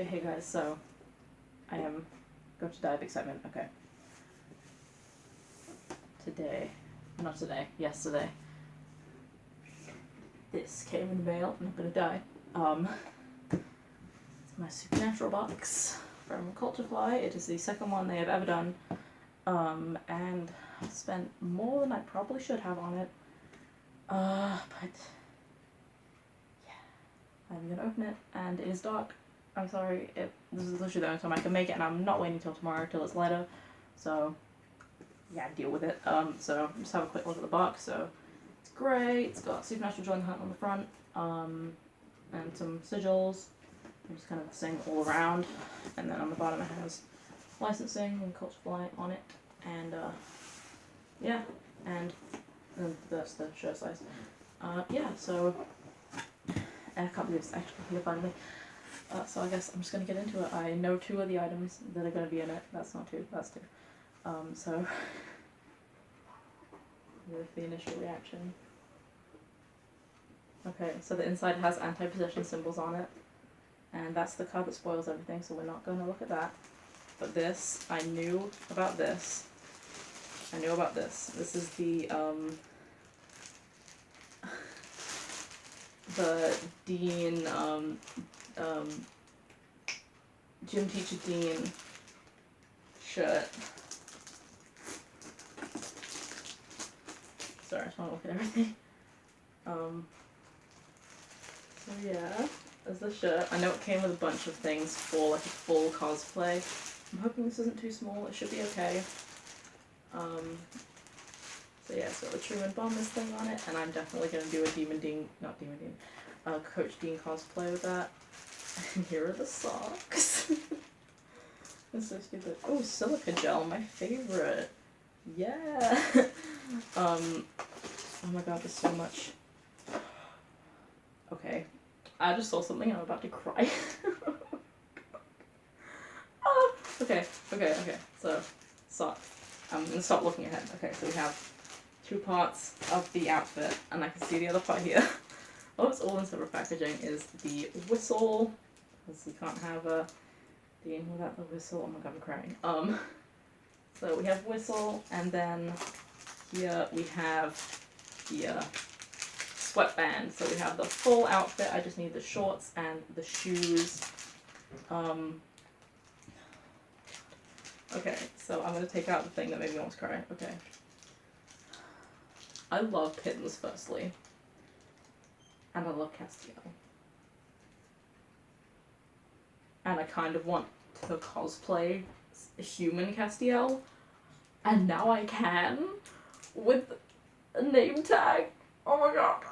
Okay, hey guys, so I am going to die of excitement. Okay. Yesterday, this came in the mail. I'm not gonna die. It's my Supernatural box from Culturefly. It is the second one they have ever done. And I spent more than I probably should have on it. But yeah, I'm gonna open it, and it is dark. I'm sorry, this is literally the only time I can make it, and I'm not waiting till tomorrow till it's lighter, so yeah, deal with it. So just have a quick look at the box. So it's grey, it's got Supernatural Join the Hunt on the front, and some sigils, and just kind of thing all around, and then on the bottom it has licensing and Culturefly on it, and yeah, and that's the shirt size. Yeah, so I can't believe it's actually here finally. So I guess I'm just gonna get into it. I know 2 of the items that are gonna be in it. That's not 2, that's 2. So with the initial reaction. Okay, so the inside has anti-possession symbols on it, and that's the card that spoils everything, so we're not gonna look at that. But this, I knew about this. This is the Dean, gym teacher Dean shirt. Sorry, I just want to look at everything. So yeah, there's the shirt. I know it came with a bunch of things for like a full cosplay. I'm hoping this isn't too small, it should be okay. So yeah, it's got the Truman Bombers thing on it, and I'm definitely going to do a Coach Dean cosplay with that. And here are the socks. That's so stupid. Oh, silica gel, my favorite. Yeah. Oh my god, there's so much. Okay, I just saw something, I'm about to cry. Oh, okay, so, socks. I'm gonna stop looking ahead. Okay, so we have 2 parts of the outfit, and I can see the other part here. Oh, it's all in separate packaging, is the whistle, because you can't have a Dean without the whistle. Oh my god, I'm crying. So we have whistle, and then here we have the sweatband. So we have the full outfit. I just need the shorts and the shoes. Okay, so I'm gonna take out the thing that made me almost cry. Okay. I love Pittons, firstly. And I love Castiel. And I kind of want to cosplay a human Castiel. And now I can with a name tag. Oh my god.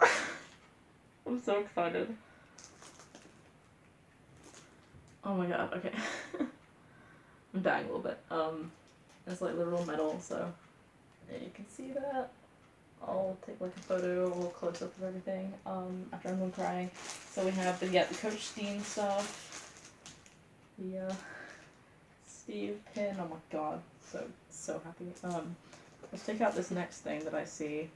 I'm so excited. Oh my god, okay. I'm dying a little bit. It's like literal metal, so yeah, you can see that. I'll take like a photo or close up of everything after I'm done crying. So we have the Coach Dean stuff, the Steve pin. Oh my god, so happy. Let's take out this next thing that I see.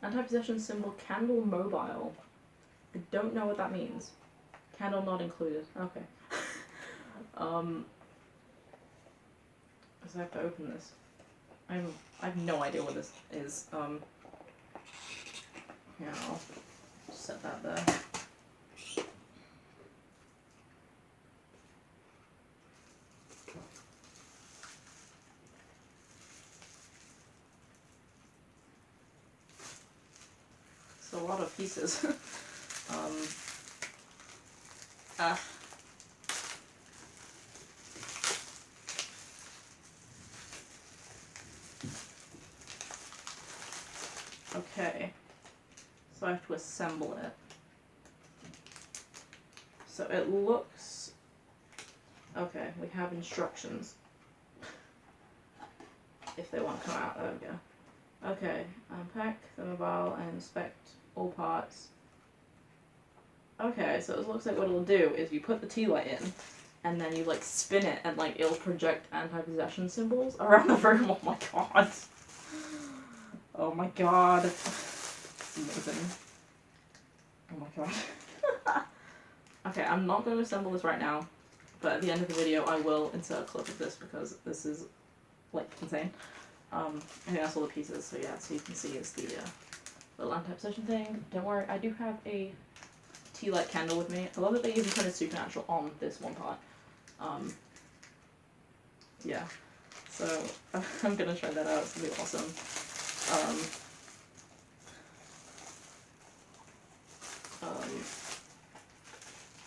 Anti-possession symbol, candle mobile. I don't know what that means. Candle not included. Okay. So I have to open this. I have no idea what this is. Yeah, I'll set that there. So a lot of pieces. Okay, so I have to assemble it. So it looks... Okay, we have instructions. If they want to come out, there we go. Okay, unpack the mobile and inspect all parts. Okay, so it looks like what it'll do is you put the tea light in, and then you like spin it, and like it'll project anti-possession symbols around the room. Oh my god. Oh my god. It's amazing. Oh my god. Okay, I'm not going to assemble this right now, but at the end of the video I will insert a clip of this because this is, like, insane. I think that's all the pieces, so yeah, so you can see it's the little anti-obsession thing. Don't worry, I do have a tea light candle with me. I love that they even printed Supernatural on this one part. Yeah, so I'm gonna try that out, it's gonna be awesome.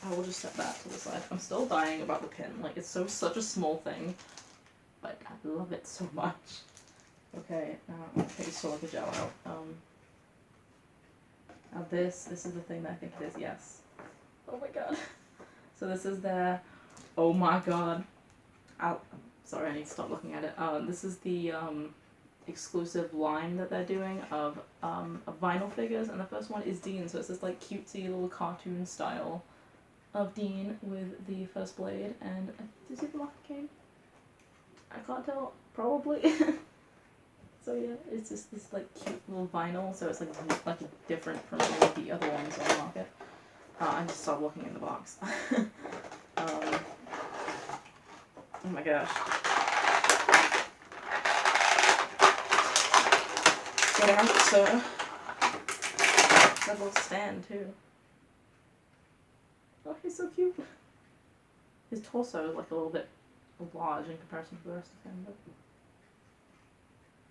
I will just set that to the side. I'm still dying about the pin, like, it's such a small thing, but I love it so much. Okay, now I'm gonna take a silica gel out. Now this is the thing that I think it is, yes. Oh my god. So this is their, oh my god. Sorry, I need to stop looking at it. This is the exclusive line that they're doing of vinyl figures, and the first one is Dean, so it's this like cutesy little cartoon style of Dean with the first blade, and did you see the lock cane? I can't tell, probably. So yeah, it's just this like cute little vinyl, so it's like different from any of the other ones on the market. I just stopped looking in the box. Oh my gosh. Get out, sir. That little stand too. Oh, he's so cute. His torso is like a little bit large in comparison to the rest of him, but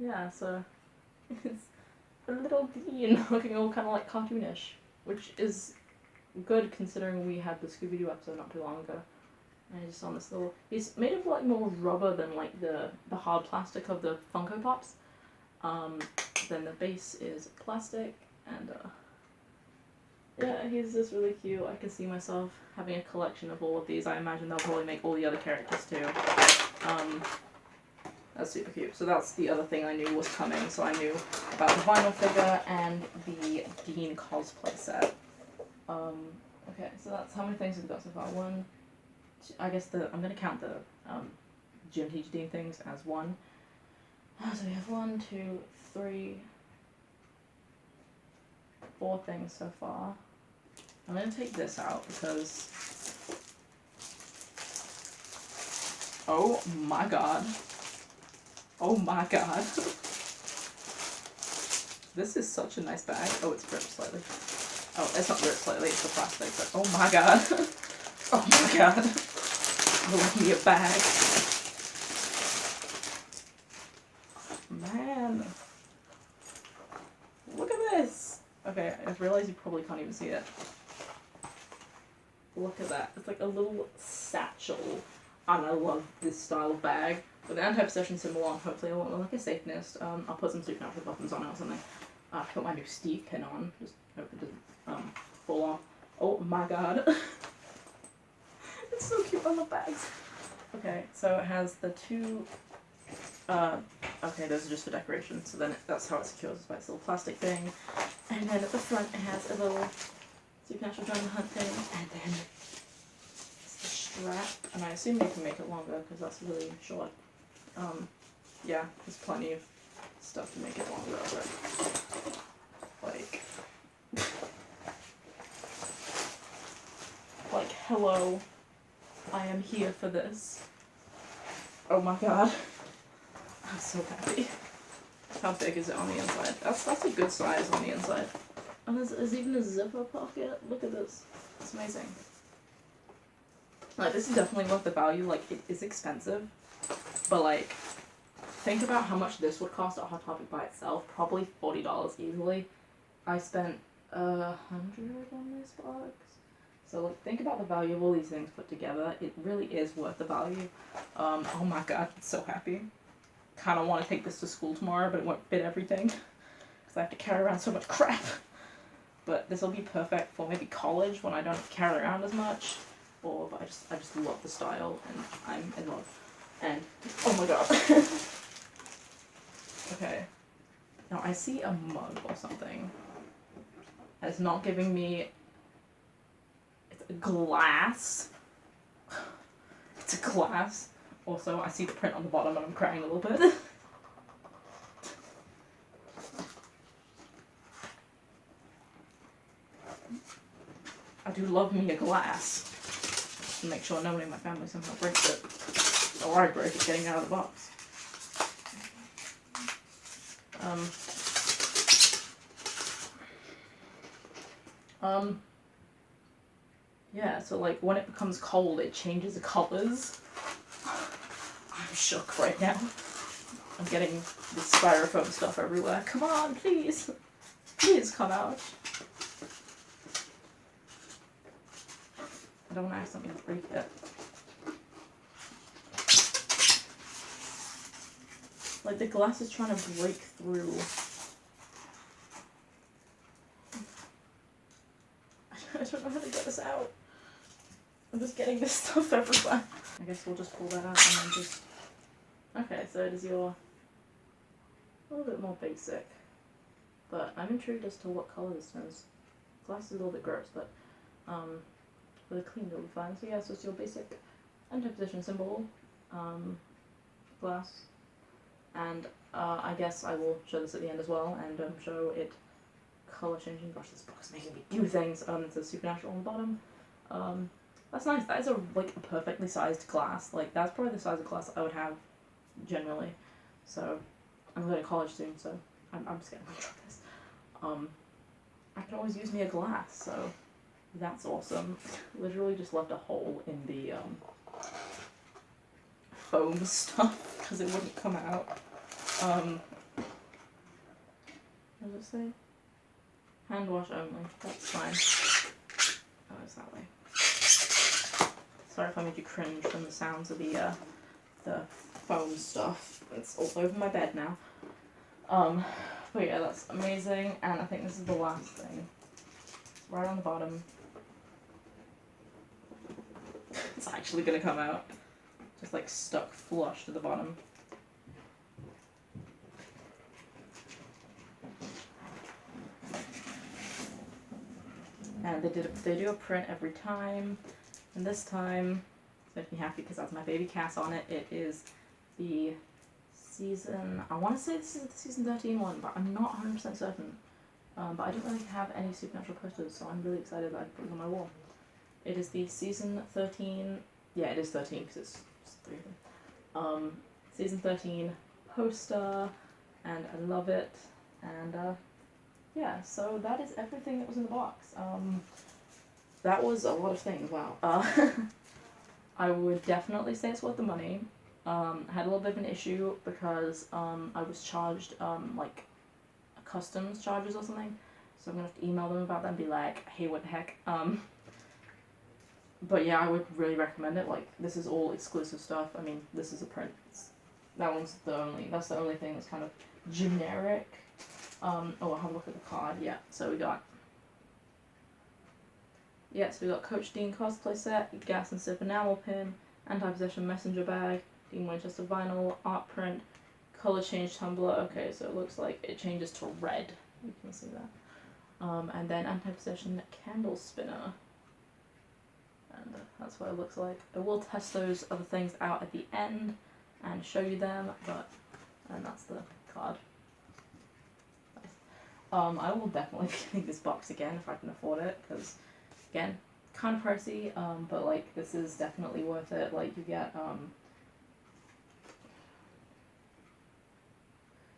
yeah, so it's a little Dean looking all kind of like cartoonish, which is good considering we had the Scooby-Doo episode not too long ago. And he's just on this little, he's made of like more rubber than like the hard plastic of the Funko Pops. Then the base is plastic, and yeah, he's just really cute. I can see myself having a collection of all of these. I imagine they'll probably make all the other characters too. That's super cute. So that's the other thing I knew was coming. So I knew about the vinyl figure and the Dean cosplay set. Okay, so that's how many things we've got so far. One, two, I guess I'm gonna count the Gym Teacher Dean things as one. So we have 1, 2, 3, 4 things so far. I'm gonna take this out because, oh my god. Oh my god. This is such a nice bag. Oh, it's ripped slightly. Oh, it's not ripped slightly, it's the plastic, but oh my god. Oh my god. I love me a bag. Man. Look at this. Okay, I realize you probably can't even see it. Look at that. It's like a little satchel. And I love this style of bag. With an anti-obsession symbol on, hopefully I won't look like a Satanist. I'll put some Supernatural buttons on it or something. Put my new Steve pin on. Just hope it doesn't fall off. Oh my god. It's so cute on the bags. Okay, so it has the two... okay, those are just for decoration, so then that's how it secures. It's by this little plastic thing. And then at the front it has a little Supernatural Join the Hunt thing, and then it's the strap, and I assume they can make it longer because that's really short. Yeah, there's plenty of stuff to make it longer, but like hello, I am here for this. Oh my god. I'm so happy. How big is it on the inside? That's a good size on the inside. And there's even a zipper pocket. Look at this. It's amazing. Like, this is definitely worth the value. Like, it is expensive. But, like, think about how much this would cost at Hot Topic by itself. Probably $40 easily. I spent $100 on this box. So, like, think about the value of all these things put together. It really is worth the value. Oh my god, I'm so happy. Kind of want to take this to school tomorrow, but it won't fit everything because I have to carry around so much crap. But this will be perfect for maybe college when I don't have to carry around as much. But I just love the style, and I'm in love. And oh my god. Okay. Now I see a mug or something. And it's not giving me. It's a glass. It's a glass. Also, I see the print on the bottom and I'm crying a little bit. I do love me a glass. To make sure nobody in my family somehow breaks it. Or I break it getting out of the box. Yeah, so like when it becomes cold, it changes the colors. I'm shook right now. I'm getting this styrofoam stuff everywhere. Come on, please. Please come out. I don't want to accidentally break it. Like the glass is trying to break through. I don't know how to get this out. I'm just getting this stuff everywhere. I guess we'll just pull that out and then just... Okay, so it is your... a little bit more basic. But I'm intrigued as to what colour this is. Glass is a little bit gross, but with a clean it'll be fine. So yeah, so it's your basic anti-position symbol, glass. And I guess I will show this at the end as well and show it colour changing. Gosh, this book is making me do things. It says supernatural on the bottom. That's nice. That is a perfectly sized glass. Like that's probably the size of glass I would have generally. So I'm going to college soon, so I'm just getting to try this. I can always use me a glass, so that's awesome. Literally just left a hole in the foam stuff because it wouldn't come out. What does it say? Hand wash only. That's fine. Oh, it's that way. Sorry if I made you cringe from the sounds of the foam stuff. It's all over my bed now. But yeah, that's amazing, and I think this is the last thing. Right on the bottom. It's actually gonna come out. Just like stuck flush to the bottom. And they do a print every time, and this time it's making me happy because that's my baby Cass on it. It is the season, I want to say this is the season 13 one, but I'm not 100% certain. But I don't really have any Supernatural posters, so I'm really excited that I put it on my wall. It is the season 13, yeah, it is 13 because it's 3 of them. Season 13 poster, and I love it. And yeah, so that is everything that was in the box. That was a lot of things, wow. I would definitely say it's worth the money. I had a little bit of an issue because I was charged like customs charges or something, so I'm gonna have to email them about that and be like, hey, what the heck. But yeah, I would really recommend it. Like, this is all exclusive stuff. I mean, this is a print. That's the only thing that's kind of generic. Oh, I'll have a look at the card. Yeah, so we got Coach Dean cosplay set, gas and sip enamel pin, anti-possession messenger bag, Dean Winchester vinyl, art print, color change tumbler. Okay, so it looks like it changes to red. You can see that. And then anti-possession candle spinner. And that's what it looks like. I will test those other things out at the end and show you them, and that's the card. I will definitely be getting this box again if I can afford it, because again, kind of pricey, but like this is definitely worth it. Like you get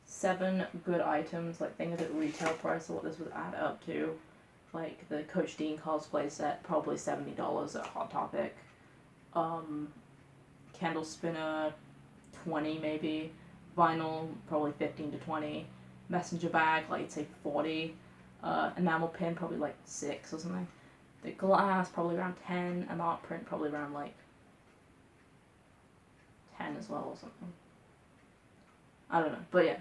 7 good items, like things at retail price of what this would add up to. Like the Coach Dean cosplay set, probably $70 at Hot Topic. Candle spinner, 20 maybe. Vinyl, probably 15 to 20. Messenger bag, like say 40. Enamel pin, probably like 6 or something. The glass, probably around 10. And the art print, probably around like 10 as well or something. I don't know, but yeah,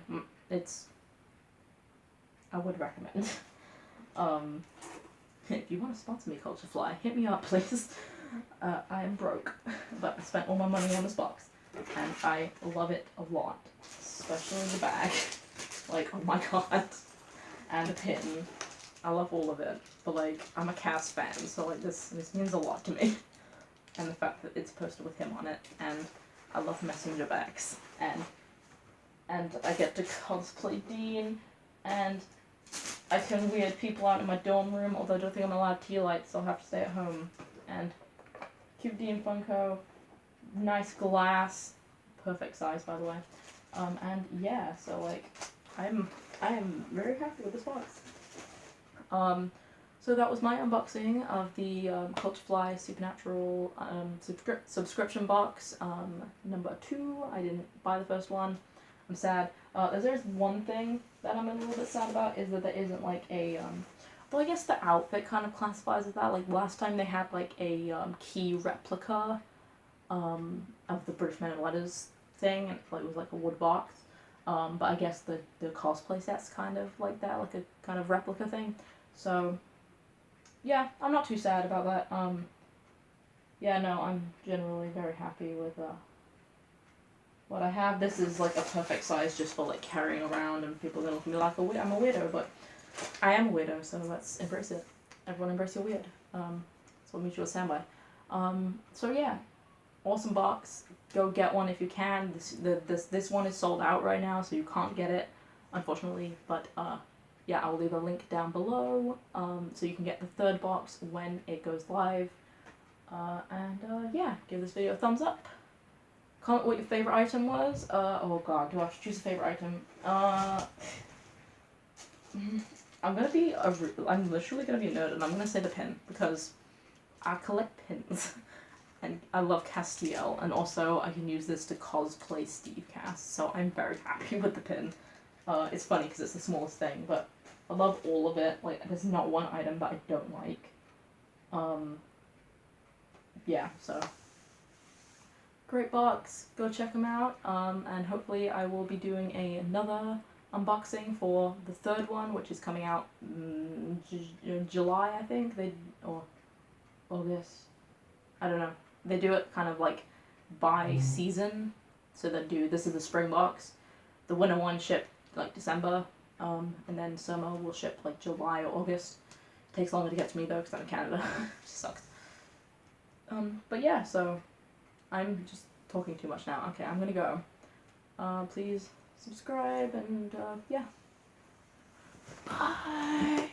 I would recommend. If you want to sponsor me, Culturefly, hit me up, please. I am broke, but I spent all my money on this box, and I love it a lot, especially the bag. Like, oh my god, and the pin. I love all of it, but like, I'm a Cass fan, so like this means a lot to me. And the fact that it's posted with him on it, and I love messenger bags, and I get to cosplay Dean, and I can weird people out in my dorm room, although I don't think I'm allowed tea lights, so I'll have to stay at home. And cute Dean Funko, nice glass, perfect size by the way. And yeah, so like, I am very happy with this box. So that was my unboxing of the Culturefly Supernatural subscription box number 2. I didn't buy the first one. I'm sad. There's one thing that I'm a little bit sad about, is that there isn't like a well, I guess the outfit kind of classifies as that. Like last time they had like a key replica of the British Men in Letters thing, and it was like a wood box. But I guess the cosplay set's kind of like that, like a kind of replica thing. So yeah, I'm not too sad about that. Yeah, no, I'm generally very happy with what I have. This is like a perfect size just for like carrying around, and people are gonna look at me like I'm a weirdo, but I am a weirdo, so let's embrace it. Everyone embrace your weird. That's what mutual stand by. So yeah, awesome box. Go get one if you can. This one is sold out right now, so you can't get it, unfortunately. But yeah, I'll leave a link down below, so you can get the third box when it goes live. Yeah, give this video a thumbs up. Comment what your favorite item was. Oh god, do I have to choose a favorite item? I'm literally gonna be a nerd, and I'm gonna say the pin, because I collect pins. And I love Castiel, and also I can use this to cosplay Steve Cast, so I'm very happy with the pin. It's funny because it's the smallest thing, but I love all of it. Like, there's not one item that I don't like. Yeah, so great box. Go check them out. And hopefully I will be doing another unboxing for the third one, which is coming out July, I think. Or August. I don't know. They do it kind of like by season. So this is the spring box. The winter one shipped like December, and then summer will ship like July or August. It takes longer to get to me though, because I'm in Canada. Which sucks. But yeah, so I'm just talking too much now. Okay, I'm gonna go. Please subscribe, and yeah. Bye!